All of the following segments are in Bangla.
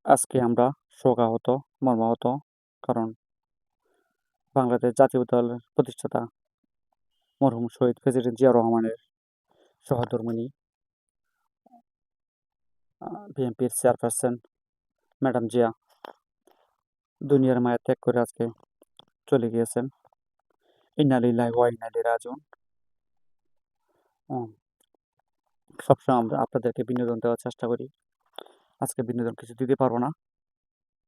আজকে আমরা শোকাহত, মর্মাহত, কারণ বাংলাদেশ জাতীয় দলের প্রতিষ্ঠাতা মরহুম শহীদ প্রেসিডেন্ট জিয়া রহমানের সহধর্মিণী বিএনপির চেয়ারপারসন ম্যাডাম জিয়া দুনিয়ার মায়া ত্যাগ করে আজকে চলে গিয়েছেন। ইন্না লিল্লাহি ওয়া ইন্না ইলাইহি রাজিউন। সবসময় আমরা আপনাদেরকে বিনোদন দেওয়ার চেষ্টা করি। আজকে বিনোদন কিছু দিতে পারবো না।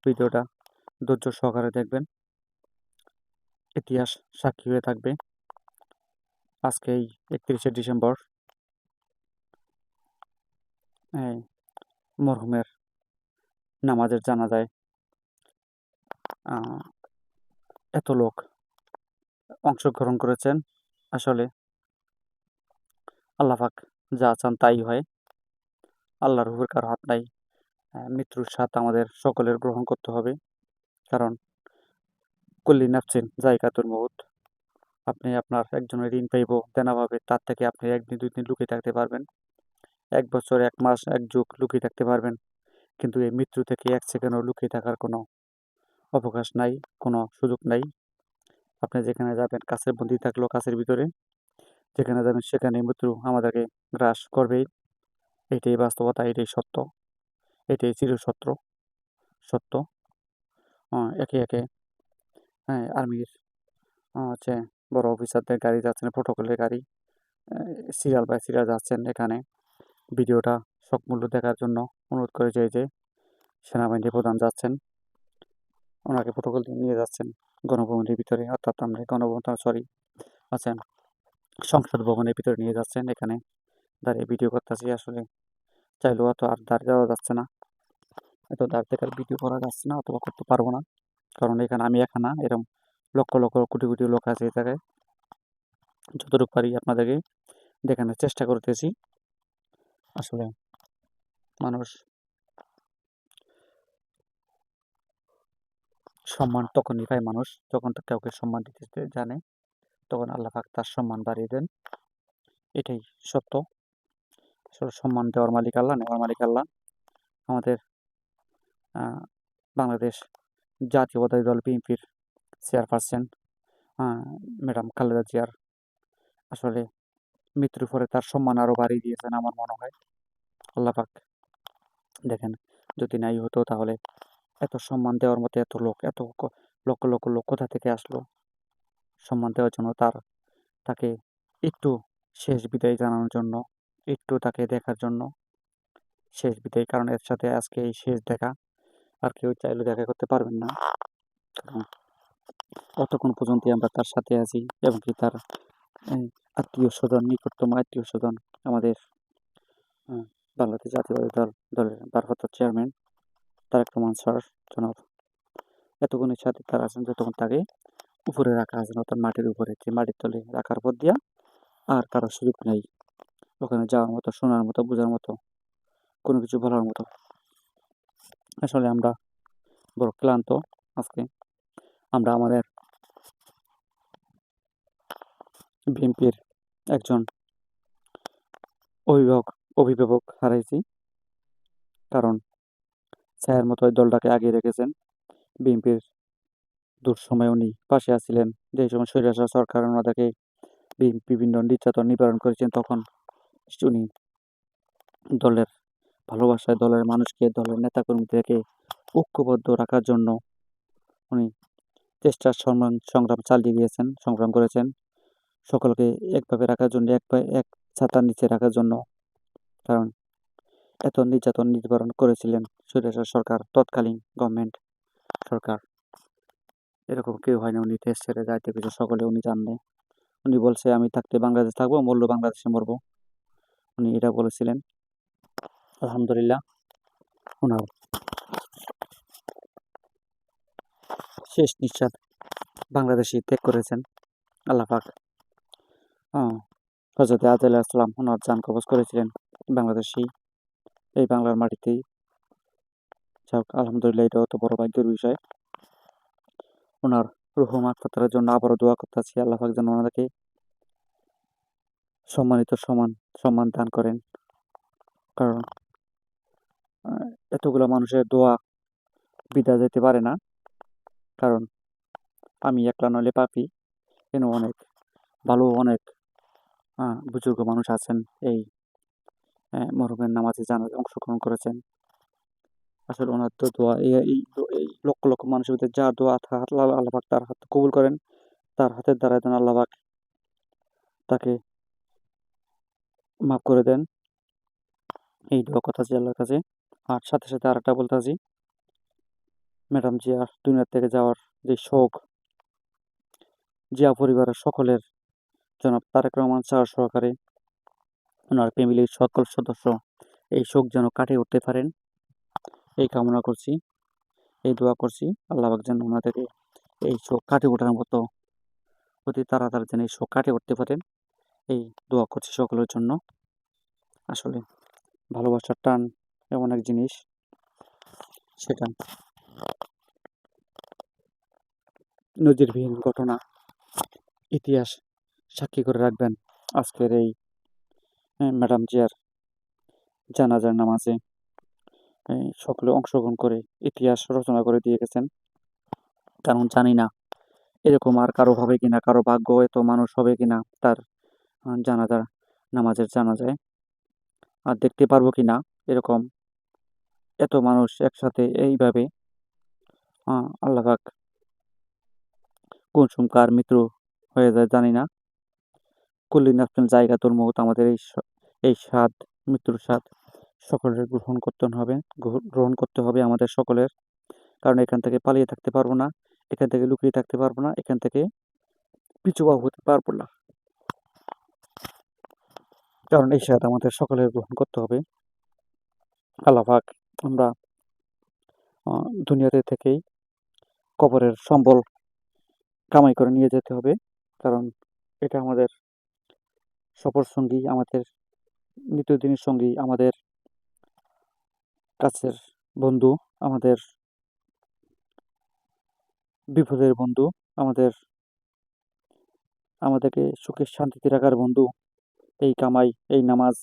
ভিডিওটা ধৈর্য সহকারে দেখবেন। ইতিহাস সাক্ষী হয়ে থাকবে। আজকে এই 31শে ডিসেম্বর মরহুমের নামাজের জানাজায় এত লোক অংশগ্রহণ করেছেন। আসলে আল্লাহ পাক যা চান তাই হয়। আল্লাহর উপর কারো হাত নাই। মৃত্যুর স্বাদ আমাদের সকলের গ্রহণ করতে হবে, কারণ কুল্লি নাফসিন যায়কাতুল মউত। আপনি আপনার একজনের ঋণ পাইব দেনা পাবে, তার থেকে আপনি একদিন দুই দিন লুকিয়ে থাকতে পারবেন, 1 বছর 1 মাস 1 যুগ লুকিয়ে থাকতে পারবেন, কিন্তু এই মৃত্যু থেকে 1 সেকেন্ডও লুকিয়ে থাকার কোনো অবকাশ নাই, কোনো সুযোগ নাই। আপনি যেখানে যাবেন কাছের বন্দি থাকলেও কাছের ভিতরে, যেখানে যাবেন সেখানেই মৃত্যু আমাদেরকে গ্রাস করবেই। এটাই বাস্তবতা, এটাই সত্য, এটাই চিরসত্য সত্য। একে একে আর্মির হচ্ছে বড় অফিসারদের গাড়ি যাচ্ছেন, প্রোটোকলের গাড়ি সিরিয়াল বাই সিরিয়াল যাচ্ছেন। এখানে ভিডিওটা সকমূল্য দেখার জন্য অনুরোধ করে যাই যে সেনাবাহিনীর প্রধান যাচ্ছেন, ওনাকে প্রোটোকল দিয়ে নিয়ে যাচ্ছেন গণভবনের ভিতরে, অর্থাৎ আমরা গণভবন আছেন সংসদ ভবনের ভিতরে নিয়ে যাচ্ছেন। এখানে দাঁড়িয়ে ভিডিও করতেছি, আসলে চাইলেও অত আর দাঁড়িয়ে যাওয়া যাচ্ছে না, এত দাঁড়িয়ে থেকে ভিডিও করা যাচ্ছে না, অথবা করতে পারবো না, কারণ এখানে আমি একা না, এরকম লক্ষ লক্ষ কোটি কোটি লোক আছে এই জায়গায়। যতটুকু পারি আপনাদেরকে দেখানোর চেষ্টা করতেছি। আসলে মানুষ সম্মান তখনই পায়, মানুষ যখন কাউকে সম্মান দিতে জানে, তখন আল্লাহ পাক তার সম্মান বাড়িয়ে দেন। এটাই সত্য। আসলে সম্মান দেওয়ার মালিক আল্লাহ, নেওয়ার মালিক আল্লাহ। আমাদের বাংলাদেশ জাতীয়তাবাদী দল বিএনপির চেয়ারপারসন ম্যাডাম খালেদা জিয়ার আসলে মৃত্যুর পরে তার সম্মান আরও বাড়িয়ে দিয়েছেন আমার মনে হয় আল্লাহ পাক। দেখেন, যদি নাই হতো তাহলে এত সম্মান দেওয়ার মতো এত লোক, এত লক্ষ লক্ষ লোক কোথা থেকে আসলো সম্মান দেওয়ার জন্য, তাকে একটু শেষ বিদায় জানানোর জন্য, একটু তাকে দেখার জন্য। শেষ বিদায়, কারণ এর সাথে আজকে এই শেষ দেখা, আর কেউ চাইলে দেখা করতে পারবেন না, কারণ ততক্ষণ পর্যন্ত আমরা তার সাথে আছি, এবং কি তার আত্মীয় স্বজন, নিকটতম আত্মীয় স্বজন, আমাদের বাংলাদেশ জাতীয়তাবাদী দলের ভারপ্রাপ্ত চেয়ারম্যান তারেক রহমান স্যার জনাব, এতক্ষণের সাথে তারা আছেন যতক্ষণ তাকে উপরে রাখা আছে, অর্থাৎ মাটির উপরে, যে মাটির তলে রাখার পর দিয়া আর কারো সুযোগ নেই ওখানে যাওয়ার মতো, শোনার মতো, বোঝার মতো, কোনো কিছু বলার মতো। আসলে আমরা বড় ক্লান্ত আজকে। আমরা আমাদের বিএনপির একজন অভিভাবক হারাইছি, কারণ ছায়ার মতো ওই দলটাকে আগিয়ে রেখেছেন। বিএনপির দুঃসময়ে উনি পাশে আছিলেন, যে সময় স্বৈরাচার সরকার ওনাদেরকে বিভিন্ন নির্যাতন নিবারণ করেছেন, তখন উনি দলের ভালোবাসায়, দলের মানুষকে, দলের নেতাকর্মীদেরকে ঐক্যবদ্ধ রাখার জন্য উনি চেষ্টার সংগ্রাম চালিয়ে গিয়েছেন, সংগ্রাম করেছেন সকলকে একভাবে রাখার জন্য, এক ছাতার নিচে রাখার জন্য। কারণ এত নির্যাতন নিবারণ করেছিলেন স্বৈরাচার সরকার, তৎকালীন গভর্নমেন্ট সরকার, এরকম কেউ হয়নি। উনি দেশ ছেড়ে যাইতে কিছু সকলে উনি জানলে, উনি বলছে আমি থাকতে বাংলাদেশ থাকবো, মরলে বাংলাদেশে মরবো, উনি এটা বলেছিলেন। আলহামদুলিল্লাহ, ওনার শেষ নিঃশ্বাস বাংলাদেশি ত্যাগ করেছেন আল্লাহ পাক। হযরত আদম আলাইহিস সালাম ওনার জান কবজ করেছিলেন বাংলাদেশি, এই বাংলার মাটিতেই। যাক, আলহামদুলিল্লাহ, এটা অত বড় ভাগ্যের বিষয়। ওনার রুহ মাগফিরাতের জন্য আবারও দোয়া করতেছি, আল্লাহ পাক যেন ওনাদেরকে সম্মান দান করেন, কারণ এতগুলো মানুষের দোয়া বিদায় যেতে পারে না, কারণ আমি একলা নইলে পাপী। কেন অনেক ভালো অনেক বুজুর্গ মানুষ আছেন এই মরহুমের নামাজে জানাজায় অংশগ্রহণ করেছেন। আসলে ওনার তো দোয়া এই লক্ষ লক্ষ মানুষের ভিতরে যার দোয়া আল্লাহ পাক তার হাত কবুল করেন, তার হাতের দ্বারা যেন আল্লাহ পাক তাকে মাফ করে দেন, এই দোয়া করতেছি আল্লাহর কাছে। আর সাথে সাথে আরেকটা বলতেছি, ম্যাডাম জিয়া দুনিয়া থেকে যাওয়ার যে শোক, জিয়া পরিবারের সকলের জনাব তারেক রহমান স্যার সহকারে ওনার ফ্যামিলির সকল সদস্য এই শোক যেন কাটিয়ে উঠতে পারেন, এই কামনা করছি, এই দোয়া করছি। আল্লাহ পাক যেন ওনাদেরকে এই শোক কাটিয়ে ওঠার মতো অতি তাড়াতাড়ি যেন এই শোক কাটিয়ে উঠতে পারেন, এই দোয়া করছি সকলের জন্য। আসলে ভালোবাসার টান এমন এক জিনিস, সেটা নজিরবিহীন ঘটনা, ইতিহাস সাক্ষী করে রাখবেন। আজকের এই ম্যাডাম জিয়ার জানাজার নামাজে সকলে অংশগ্রহণ করে ইতিহাস রচনা করে দিয়ে গেছেন। কারণ জানি না এরকম আর কারো হবে কিনা, কারো ভাগ্য এত মানুষ হবে কিনা তার জানাজার নামাজের জানাজায় আর দেখতে পারবো কিনা এরকম এত মানুষ একসাথে এইভাবে। আল্লাহ পাক কোন সময় কার মৃত্যু হয়ে যায় জানি না। কুল্লি নাফসিন জায়গাতুল মউত, আমাদের এই স্বাদ, মৃত্যুর স্বাদ সকলের গ্রহণ করতে হবে আমাদের সকলের। কারণ এখান থেকে পালিয়ে থাকতে পারবো না, এখান থেকে লুকিয়ে থাকতে পারবো না, এখান থেকে পিছু পা হতে পারবো না। কারণ এই স্বাদ আমাদের সকলের গ্রহণ করতে হবে। আল্লাহ পাক আমরা দুনিয়াতে থেকেই কবরের সম্বল কামাই করে নিয়ে যেতে হবে, কারণ এটা আমাদের সফর সঙ্গী, আমাদের নিত্যদিনের সঙ্গী, আমাদের কাছের বন্ধু, আমাদের বিপদের বন্ধু, আমাদেরকে সুখে শান্তিতে রাখার বন্ধু। এই কামাই, এই নামাজ,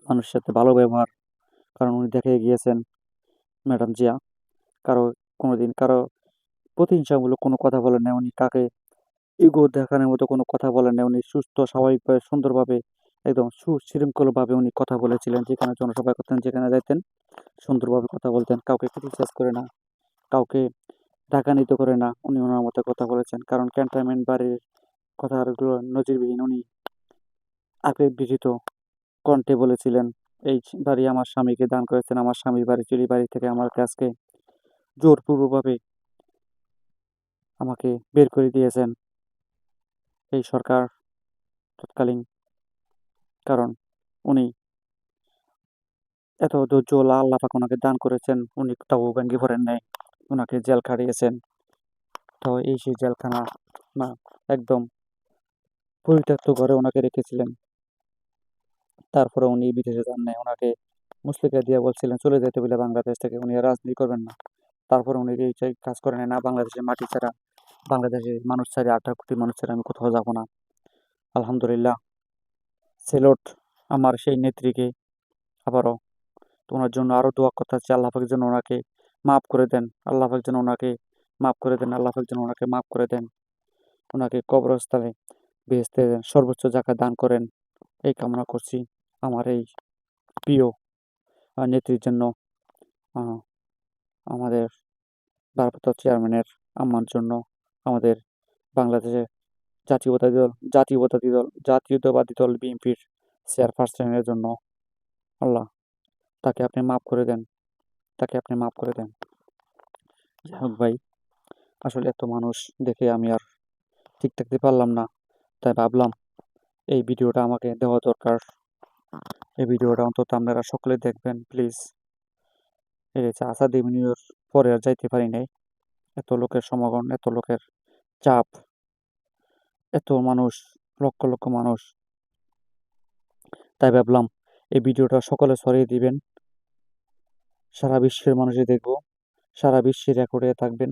মানুষের সাথে ভালো ব্যবহার, কারণ উনি দেখে গিয়েছেন ম্যাডাম জিয়া কোনোদিন কারো প্রতিহিংসামূলক কোনো কথা বলেন না উনি, কাকে ইগো দেখানোর মতো কোনো কথা বলেন না উনি। সুস্থ স্বাভাবিকভাবে সুন্দরভাবে একদম সুশৃঙ্খলভাবে উনি কথা বলেছিলেন, যেখানে জনসভা করতেন, যেখানে যাইতেন সুন্দরভাবে কথা বলতেন, কাউকে ক্রিটিসাইজ করে না, কাউকে ডাকানিত করে না। উনি ওনার মতো কথা বলেছেন, কারণ ক্যান্টনমেন্ট বাড়ির কথাগুলো নজিরবিহীন। উনি আবেগবিহীত কণ্ঠে বলেছিলেন, এই বাড়ি আমার স্বামীকে দান করেছেন, আমার স্বামীর বাড়ি চুরি, বাড়ি থেকে আমার কাছকে জোরপূর্বকভাবে আমাকে বের করে দিয়েছেন এই সরকার তৎকালীন। কারণ উনি এত ধৈর্য আল্লাহ পাক ওনাকে দান করেছেন, উনি তাও ভেঙে পড়েন নাই, ওনাকে জেল খাটিয়েছেন। তো এই সেই জেলখানা না, একদম পরিত্যক্ত করে ওনাকে রেখেছিলেন। তারপরে উনি বিদেশে যান নাই, ওনাকে মুচলেকা দিয়ে বলছিলেন চলে যেতে বলে বাংলাদেশ থেকে, উনি আর রাজনীতি করবেন না। তারপরে উনি এই কাজ করেন না, বাংলাদেশের মাটি ছাড়া, বাংলাদেশের মানুষ ছাড়া, 18 কোটি মানুষ ছাড়া আমি কোথাও যাব না। আলহামদুলিল্লাহ, সেলট আমার সেই নেত্রীকে। আবারও ওনার জন্য আরও দোয়া করতে চাচ্ছি, আল্লাহ পাক যেন ওনাকে মাফ করে দেন, আল্লাহ পাক যেন ওনাকে মাফ করে দেন, আল্লাহ পাক যেন ওনাকে মাফ করে দেন, ওনাকে কবরস্থানে বেহেশতে দেন, সর্বোচ্চ জায়গা দান করেন, এই কামনা করছি আমার এই প্রিয় নেত্রীর জন্য, আহ, আমাদের ভারপ্রাপ্ত চেয়ারম্যানের আম্মার জন্য, আমাদের বাংলাদেশের জাতীয়তাবাদী দল বিএনপির চেয়ারপারসনের জন্য। আল্লাহ তাকে আপনি মাফ করে দেন, তাকে আপনি মাফ করে দেন। যাই হোক ভাই, আসলে এত মানুষ দেখে আমি আর ঠিক থাকতে পারলাম না, তাই ভাবলাম এই ভিডিওটা আমাকে দেওয়া দরকার। এই ভিডিওটা অন্তত আপনারা সকলে দেখবেন প্লিজ। এই যে আসাদ এভিনিউর পরে আর যাইতে পারি নাই, এত লোকের সমাগম, এত লোকের চাপ, এত মানুষ, লক্ষ লক্ষ মানুষ। তাই ভাবলাম এই ভিডিওটা সকলে ছড়িয়ে দিবেন, সারা বিশ্বের মানুষই দেখব, সারা বিশ্বে রেকর্ডে থাকবেন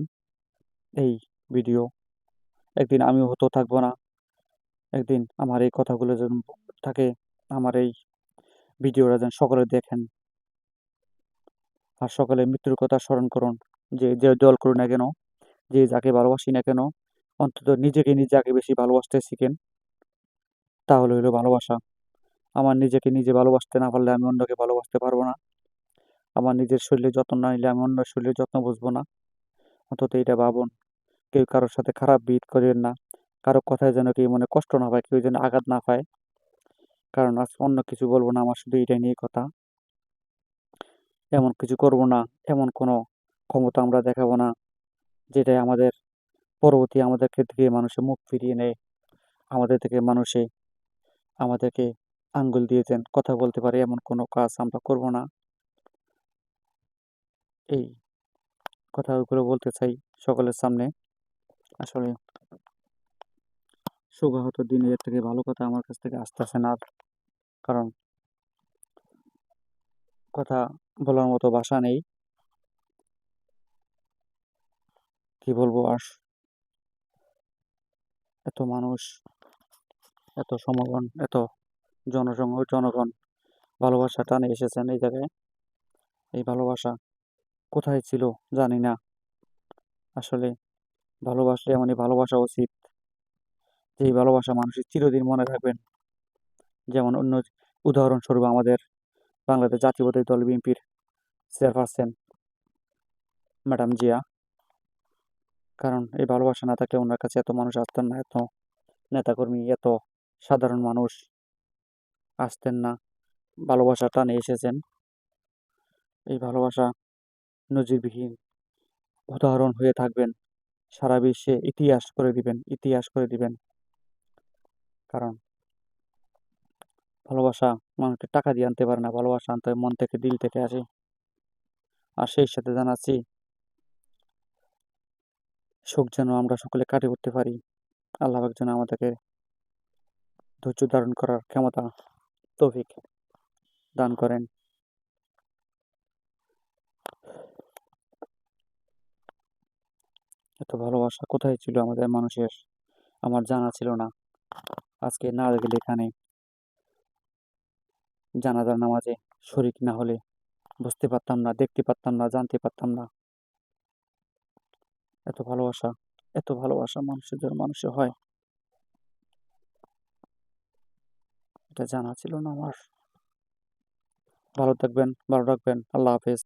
এই ভিডিও। একদিন আমিও হয়তো থাকবো না, একদিন আমার এই কথাগুলো যেন থাকে, আমার এই ভিডিওটা যেন সকলে দেখেন। আর সকলে মৃত্যুর কথা স্মরণ করুন। যে যে দল করি না কেন, যে যাকে ভালোবাসি না কেন, অন্তত নিজেকে নিজে আগে বেশি ভালোবাসতে শিখেন। তাহলে হইলো ভালোবাসা। আমার নিজেকে নিজে ভালোবাসতে না পারলে আমি অন্যকে ভালোবাসতে পারবো না। আমার নিজের শরীরের যত্ন না নিলে আমি অন্যের শরীরের যত্ন বুঝবো না। অন্তত এটা ভাবুন। কেউ কারোর সাথে খারাপ বিহেভ করিয়েন না। কারো কথায় যেন কেউ মনে কষ্ট না পায়, কেউ যেন আঘাত না পায়। কারণ আজ অন্য কিছু বলবো না, আমার শুধু এটাই নিয়ে কথা। এমন কিছু করব না, এমন কোনো ক্ষমতা আমরা দেখাবো না, যেটাই আমাদের পরবর্তী আমাদেরকে থেকে মানুষে মুখ ফিরিয়ে নেয়। আমাদের থেকে মানুষে আমাদেরকে আঙ্গুল দিয়ে যেন কথা বলতে পারে, এমন কোনো কাজ আমরা করব না। এই কথাগুলো বলতে চাই সকলের সামনে। আসলে সুবাহত দিনে এর থেকে ভালো কথা আমার কাছ থেকে আসতেছে না আর। কারণ কথা বলার মতো ভাষা নেই। কি বলবো আর? এত মানুষ, এত সমাগম, এত জনগণ ভালোবাসা টানে এসেছেন এই জায়গায়। এই ভালোবাসা কোথায় ছিল জানি না। আসলে ভালোবাসলে এমনই ভালোবাসা উচিত, যেই ভালোবাসা মানুষের চিরদিন মনে রাখবেন। যেমন অন্য উদাহরণস্বরূপ আমাদের বাংলাদেশ জাতীয়তাবাদী দল বিএনপির চেয়ারপারসন ম্যাডাম জিয়া। কারণ এই ভালোবাসা না থাকলে ওনার কাছে এত মানুষ আসতেন না, এত নেতাকর্মী, এত সাধারণ মানুষ আসতেন না। ভালোবাসা টানে এসেছেন। এই ভালোবাসা নজিরবিহীন উদাহরণ হয়ে থাকবেন। সারা বিশ্বে ইতিহাস করে দিবেন, ইতিহাস করে দিবেন। কারণ ভালোবাসা মানুষকে টাকা দিয়ে আনতে পারে না, ভালোবাসা আনতে হয় মন থেকে, দিল থেকে আসে। আর সেই সাথে জানাচ্ছি, সুখ যেন আমরা সকলে কাটিয়ে উঠতে পারি। আল্লাহ পাক যেন আমাদেরকে ধৈর্য ধারণ করার ক্ষমতা, তৌফিক দান করেন। এত ভালোবাসা কোথায় ছিল আমাদের মানুষের, আমার জানা ছিল না। আজকে না গেলে এখানে জানাজার নামাজে শরিক না হলে বুঝতে পারতাম না, দেখতে পারতাম না, জানতে পারতাম না। এত ভালোবাসা, এত ভালোবাসা মানুষের জন্য মানুষে হয়, এটা জানা ছিল না আমার। ভালো থাকবেন, ভালো রাখবেন। আল্লাহ হাফেজ।